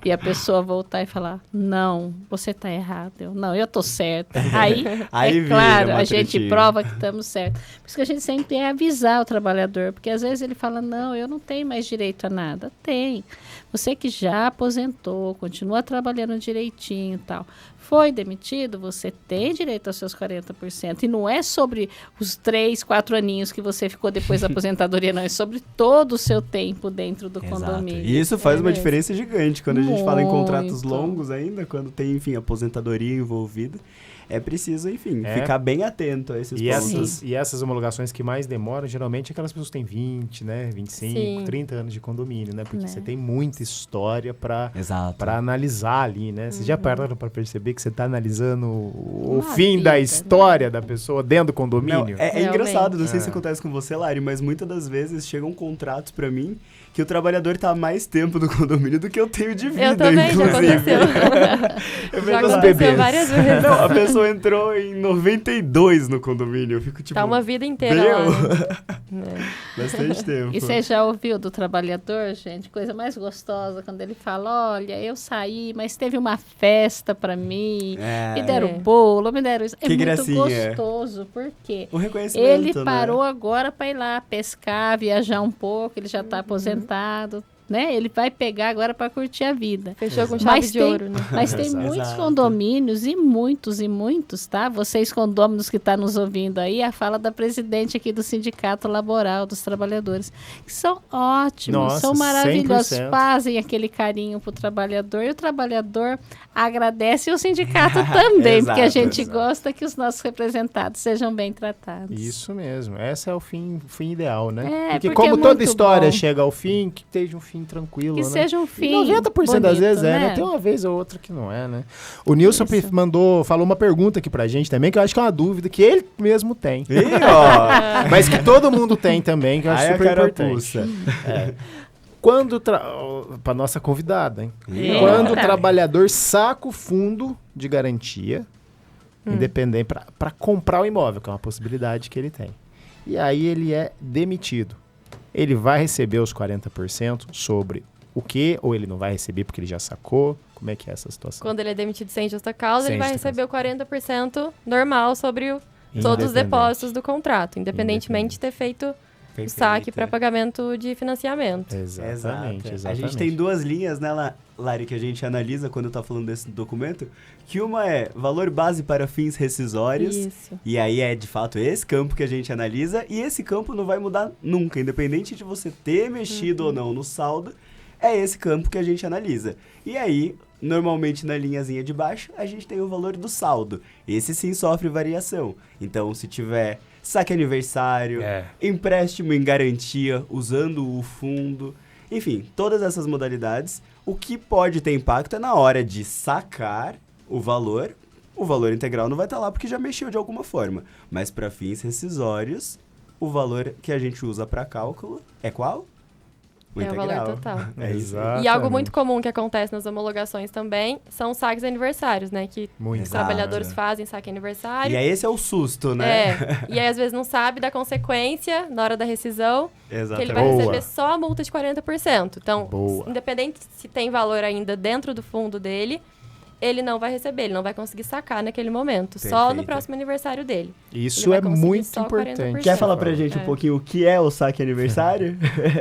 E a pessoa voltar e falar, não, você tá errado. Eu tô certa. Aí
Aí vira
claro,
uma
a gente
tretinha.
prova que estamos certos. Por isso que a gente sempre tem que avisar o trabalhador, porque às vezes ele fala, não, eu não tenho mais direito a nada. Tem. Você que já aposentou, continua trabalhando direitinho e tal, foi demitido, você tem direito aos seus 40%. E não é sobre os 3, 4 aninhos que você ficou depois da aposentadoria, não. É sobre todo o seu tempo dentro do condomínio.
E isso faz
É
uma
mesmo.
diferença gigante quando a gente fala em contratos
Muito.
longos ainda, quando tem, enfim, aposentadoria envolvida. É preciso, enfim,
É.
ficar bem atento a esses pontos.
E essas homologações que mais demoram, geralmente, é aquelas pessoas que têm 20, né? 25,
Sim.
30 anos de condomínio, né? Porque
Né.
você tem muita história para
Exato.
analisar ali, né? Vocês já pararam para perceber que você está analisando o
Uma
fim da
vida,
história da pessoa dentro do
Não,
condomínio?
é
Realmente.
engraçado, não sei se acontece com você, Lari, mas muitas das vezes chegam contratos pra mim que o trabalhador tá há mais tempo no condomínio do que eu tenho de vida,
Eu também, já
inclusive.
aconteceu.
Eu
Já
vejo as
aconteceu
bebês.
várias vezes.
Não, a pessoa entrou em 92 no condomínio. Eu fico tipo.
Tá uma vida inteira lá.
Meu?
Né?
Bastante tempo.
E você já ouviu do trabalhador, gente? Coisa mais gostosa, quando ele fala, olha, eu saí, mas teve uma festa pra mim, me deram
É.
bolo, me deram isso. É
Que
muito
gracinha.
gostoso, por quê?
O reconhecimento,
Ele
né?
parou agora para ir lá pescar, viajar um pouco, ele já está aposentado, né? Ele vai pegar agora para curtir a vida.
Fechou com chave
Mas
de
tem-
ouro, né?
Mas tem
Exato.
muitos condomínios e muitos, tá? Vocês condôminos que estão nos ouvindo aí, a fala da presidente aqui do Sindicato Laboral dos Trabalhadores, que são ótimos,
Nossa,
são maravilhosos,
100%.
fazem aquele carinho pro trabalhador e o trabalhador agradece e o sindicato também, porque a
Exato,
gente
exato.
gosta que os nossos representados sejam bem tratados.
Isso mesmo. Esse é o fim ideal, né?
É,
porque
porque
como
é
toda
muito
história
bom.
chega ao fim, que esteja um fim tranquilo,
Que
né?
seja um
E
fim
90% das
bonito,
vezes é, né?
né?
Tem uma vez ou outra que não é, né? O Nilson
Isso.
falou uma pergunta aqui pra gente também, que eu acho que é uma dúvida que ele mesmo tem.
Ih, ó.
Mas que todo mundo tem também, que eu acho
Aí a
super importante.
carapuça.
Quando pra nossa convidada, hein?
Eita.
Quando o trabalhador saca o fundo de garantia, independente, para comprar o imóvel, que é uma possibilidade que ele tem. E aí ele é demitido. Ele vai receber os 40% sobre o quê? Ou ele não vai receber porque ele já sacou? Como é que é essa situação?
Quando ele é demitido sem justa causa,
Sem
ele vai
justa
receber o 40% normal sobre todos os
Independente.
depósitos do contrato, independentemente de ter feito o saque para pagamento de financiamento.
Exatamente.
A gente tem duas linhas, né, Lari, que a gente analisa quando tá falando desse documento, que uma é valor base para fins rescisórios,
Isso.
e aí é de fato esse campo que a gente analisa, e esse campo não vai mudar nunca, independente de você ter mexido ou não no saldo, é esse campo que a gente analisa. E aí, normalmente na linhazinha de baixo, a gente tem o valor do saldo. Esse sim sofre variação. Então, se tiver saque aniversário, empréstimo em garantia, usando o fundo, enfim, todas essas modalidades, o que pode ter impacto é na hora de sacar o valor integral não vai estar lá porque já mexeu de alguma forma. Mas para fins rescisórios, o valor que a gente usa para cálculo é qual? O
É o valor total.
É isso.
Exato.
E algo muito comum que acontece nas homologações também são os saques aniversários, né? Que
Muito.
os trabalhadores fazem saque aniversário.
E aí esse é o susto, né?
E aí às vezes não sabe da consequência na hora da rescisão, que
Exatamente.
ele vai
Boa.
receber só a multa de 40%. Então,
Boa.
independente se tem valor ainda dentro do fundo dele, ele não vai receber, ele não vai conseguir sacar naquele momento, só no
Perfeito.
próximo aniversário dele.
Isso
Ele
é
vai conseguir
muito
só
importante.
40%.
Quer falar pra gente um pouquinho o que é o saque aniversário?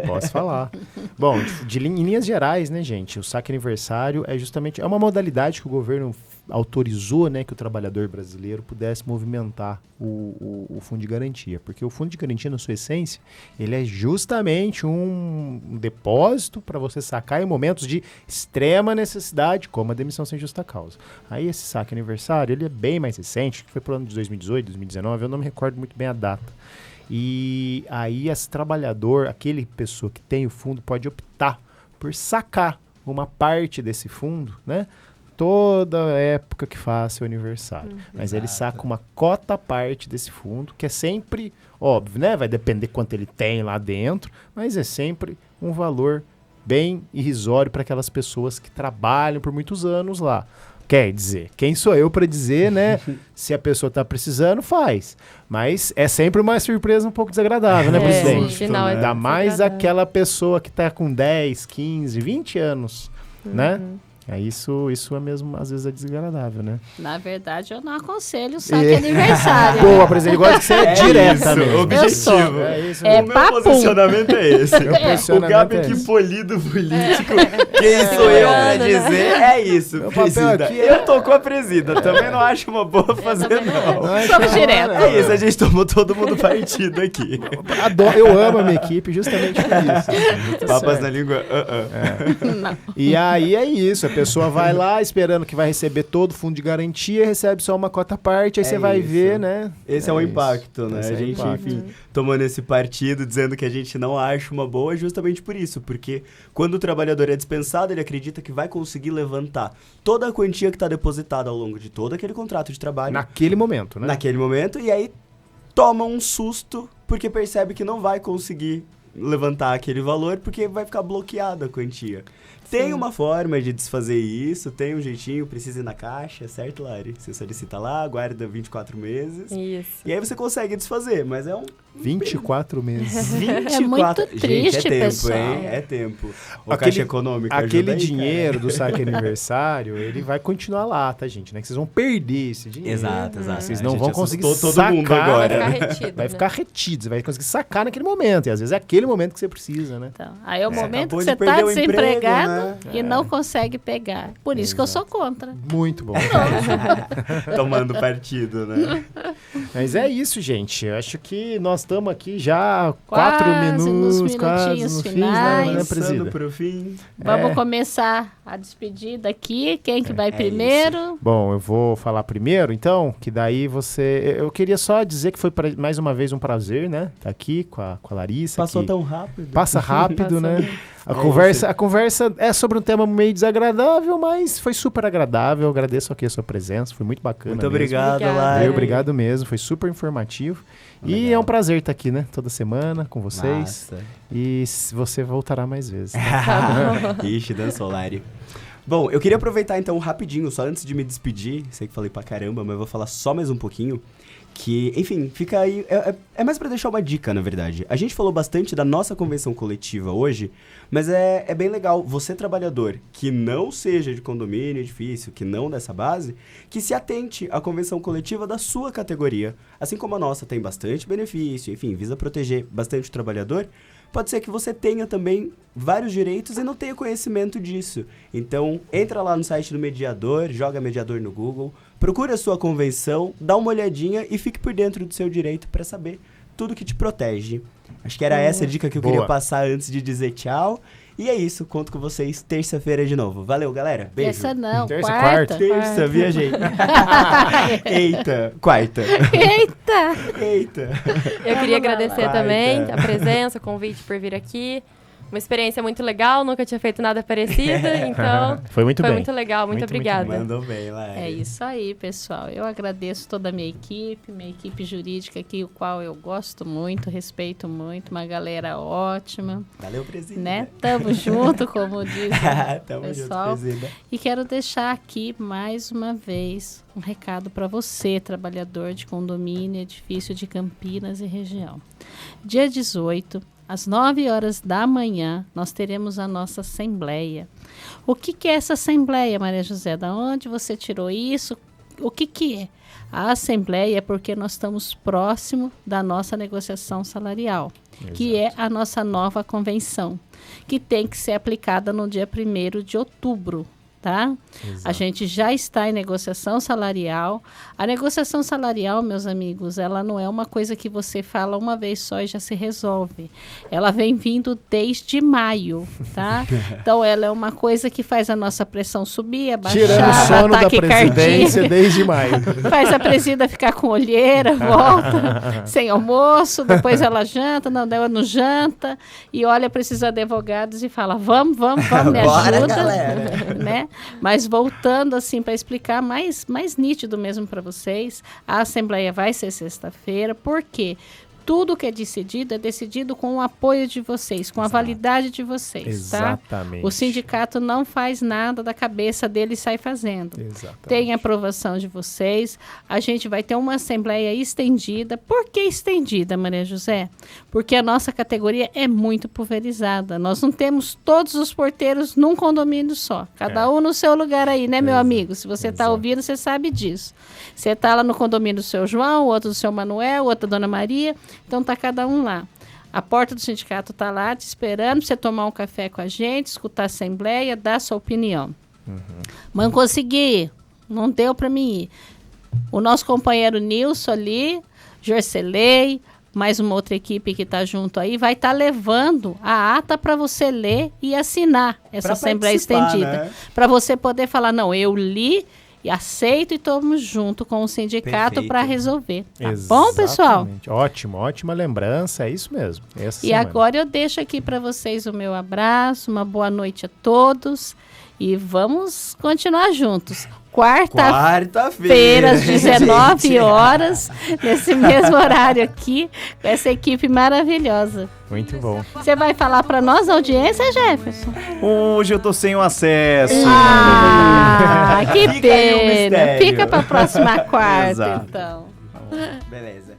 Posso falar. Bom, em linhas gerais, né, gente? O saque aniversário é justamente uma modalidade que o governo autorizou, né, que o trabalhador brasileiro pudesse movimentar o fundo de garantia. Porque o fundo de garantia, na sua essência, ele é justamente um depósito para você sacar em momentos de extrema necessidade, como a demissão sem justa causa. Aí esse saque aniversário, ele é bem mais recente, que foi pro ano de 2018, 2019, eu não me recordo muito bem a data. E aí esse trabalhador, aquele pessoa que tem o fundo, pode optar por sacar uma parte desse fundo, né? Toda época que faz seu aniversário. Mas ele saca uma cota parte desse fundo, que é sempre, óbvio, né? Vai depender quanto ele tem lá dentro, mas é sempre um valor bem irrisório para aquelas pessoas que trabalham por muitos anos lá. Quer dizer, quem sou eu para dizer, né? Se a pessoa está precisando, faz. Mas é sempre uma surpresa um pouco desagradável, né, presidente?
Final é
Ainda mais
desagradável.
aquela pessoa que está com 10, 15, 20 anos, né? É isso é mesmo, às vezes é desagradável, né?
Na verdade, eu não aconselho o saque aniversário.
Boa, presidente, gosto que você é direta
isso,
mesmo.
objetivo.
É isso
É
O meu
papum.
posicionamento é esse.
Meu
O
posicionamento
Gabi
é
aqui
esse.
polido político. Quem sou eu pra dizer? É isso,
Meu papel
presida.
aqui é-
Eu tô com a presida. Também não acho uma boa fazer, não.
Não é
Somos
chamar,
direto.
né?
É isso, a gente tomou todo mundo partido aqui.
Eu amo a minha equipe justamente por isso. Tá
Papas
certo.
na língua.
Não.
E aí é isso, a pessoa vai lá esperando que vai receber todo o fundo de garantia, recebe só uma cota parte, aí você vai
isso.
ver, né?
Esse é o
isso.
impacto, né?
Esse é
A
o
gente,
impacto.
enfim, tomando esse partido, dizendo que a gente não acha uma boa, justamente por isso. Porque quando o trabalhador é dispensado, ele acredita que vai conseguir levantar toda a quantia que está depositada ao longo de todo aquele contrato de trabalho.
Naquele momento, né?
Naquele momento, e aí toma um susto, porque percebe que não vai conseguir levantar aquele valor, porque vai ficar bloqueada a quantia. Tem uma forma de desfazer isso, tem um jeitinho, precisa ir na caixa, certo, Lari? Você solicita lá, aguarda 24 meses,
Isso.
e aí você consegue desfazer, mas é um
24 meses.
24...
É muito
Gente,
triste,
é tempo,
pessoal.
hein? É tempo. O
Aquele-
Caixa Econômica
Aquele
ajuda aí,
dinheiro do saque aniversário, ele vai continuar lá, tá, gente? Não é que vocês vão perder esse dinheiro.
Exato, exato.
Vocês
A
não
gente
vão conseguir
assustou todo
sacar,
mundo
Vai
agora.
ficar
né?
retido,
Vai
né?
ficar retido, você vai conseguir sacar naquele momento. E às vezes é aquele momento que você precisa, né?
Então, aí é o momento
acabou
que
de
você
perder
está
o emprego,
desempregado
né?
e não consegue pegar. Por isso que eu sou contra.
Muito bom.
Tomando partido, né?
Mas é isso, gente. Eu acho que nós estamos aqui já
Quase
4
nos
minutos, quase
minutinhos
no fim,
finais.
né,
Passando
presida?
pro fim.
Vamos começar a despedida aqui. Quem que vai
É
primeiro?
Bom, eu vou falar primeiro, então, que daí você... Eu queria só dizer que foi mais uma vez um prazer, né? Tá aqui com a Larissa.
Passou
que
tão rápido.
Passa rápido,
Passou
né?
mesmo.
A conversa é sobre um tema meio desagradável, mas foi super agradável. Eu agradeço aqui a sua presença, foi muito bacana.
Muito
mesmo.
obrigado,
Obrigada.
Lari.
Obrigado mesmo, foi super informativo. E
Legal.
é um prazer estar aqui, né? Toda semana com vocês.
Massa.
E você voltará mais vezes. Tá?
Ixi, dançou, Lari. Bom, eu queria aproveitar então rapidinho, só antes de me despedir, sei que falei pra caramba, mas eu vou falar só mais um pouquinho, Que, enfim, fica aí... É mais pra deixar uma dica, na verdade. A gente falou bastante da nossa convenção coletiva hoje, mas é bem legal você, trabalhador, que não seja de condomínio, edifício, que não dessa base, que se atente à convenção coletiva da sua categoria. Assim como a nossa tem bastante benefício, enfim, visa proteger bastante o trabalhador, pode ser que você tenha também vários direitos e não tenha conhecimento disso. Então, entra lá no site do mediador, joga mediador no Google, procura a sua convenção, dá uma olhadinha e fique por dentro do seu direito para saber tudo que te protege. Acho que era essa a dica que eu queria passar antes de dizer tchau. E é isso, conto com vocês terça-feira de novo. Valeu, galera. Beijo.
Terça não,
Terça,
quarta.
Terça, viajei. Eita, quarta.
Eita!
Eu queria agradecer
Quarta.
também a presença, o convite por vir aqui. Uma experiência muito legal, nunca tinha feito nada parecido, então
Foi muito
foi
bem.
muito legal, muito obrigada.
Mandou bem, lá.
É isso aí, pessoal. Eu agradeço toda a minha equipe jurídica aqui, o qual eu gosto muito, respeito muito, uma galera ótima,
Valeu, presidente.
né? Tamo junto, como diz o
Tamo
pessoal.
junto, presidente.
E quero deixar aqui, mais uma vez, um recado para você, trabalhador de condomínio, edifício de Campinas e região. Dia 18, às 9 horas da manhã, nós teremos a nossa assembleia. O que é essa assembleia, Maria José? Da onde você tirou isso? O que é? A assembleia é porque nós estamos próximo da nossa negociação salarial, que é a nossa nova convenção, que tem que ser aplicada no dia 1º de outubro. Tá? A gente já está em negociação salarial. A negociação salarial, meus amigos, ela não é uma coisa que você fala uma vez só e já se resolve. Ela vem vindo desde maio, tá? Então, ela é uma coisa que faz a nossa pressão subir, abaixar,
Tirando o sono da
ataque
presidência
cardíaco,
desde maio.
faz a presida ficar com olheira, volta sem almoço, depois ela janta, ela não janta, e olha para esses advogados e fala, vamos, me
Bora,
ajuda,
galera.
né? Mas voltando assim para explicar mais nítido mesmo para vocês, a assembleia vai ser sexta-feira, porque tudo que é decidido com o apoio de vocês, com a validade de vocês,
Exatamente.
tá? O sindicato não faz nada da cabeça dele e sai fazendo.
Exatamente.
Tem a aprovação de vocês. A gente vai ter uma assembleia estendida. Por que estendida, Maria José? Porque a nossa categoria é muito pulverizada. Nós não temos todos os porteiros num condomínio só. Cada um no seu lugar aí, né, meu amigo? Se você está ouvindo, você sabe disso. Você está lá no condomínio do seu João, outro do seu Manuel, outro da Dona Maria. Então, tá cada um lá. A porta do sindicato está lá te esperando para você tomar um café com a gente, escutar a assembleia, dar sua opinião. Mas não consegui, não deu para mim ir. O nosso companheiro Nilson ali, Jorcelei, mais uma outra equipe que está junto aí, vai estar levando a ata para você ler e assinar essa
Pra
assembleia
participar,
estendida.
né?
Para você poder falar, não, eu li e aceito e estamos junto com o sindicato
Perfeito.
para resolver. Tá bom, pessoal?
Exatamente. Ótimo, ótima lembrança, é isso mesmo. Essa
E
semana.
agora eu deixo aqui para vocês o meu abraço, uma boa noite a todos e vamos continuar juntos. Quarta-feira, às 19
gente.
horas, nesse mesmo horário aqui, com essa equipe maravilhosa.
Muito bom.
Você vai falar para nós, audiência, Jefferson?
Hoje eu tô sem o acesso.
Ah, que
Fica aí o
pena.
mistério.
Fica para a próxima quarta,
Exato.
então.
Beleza.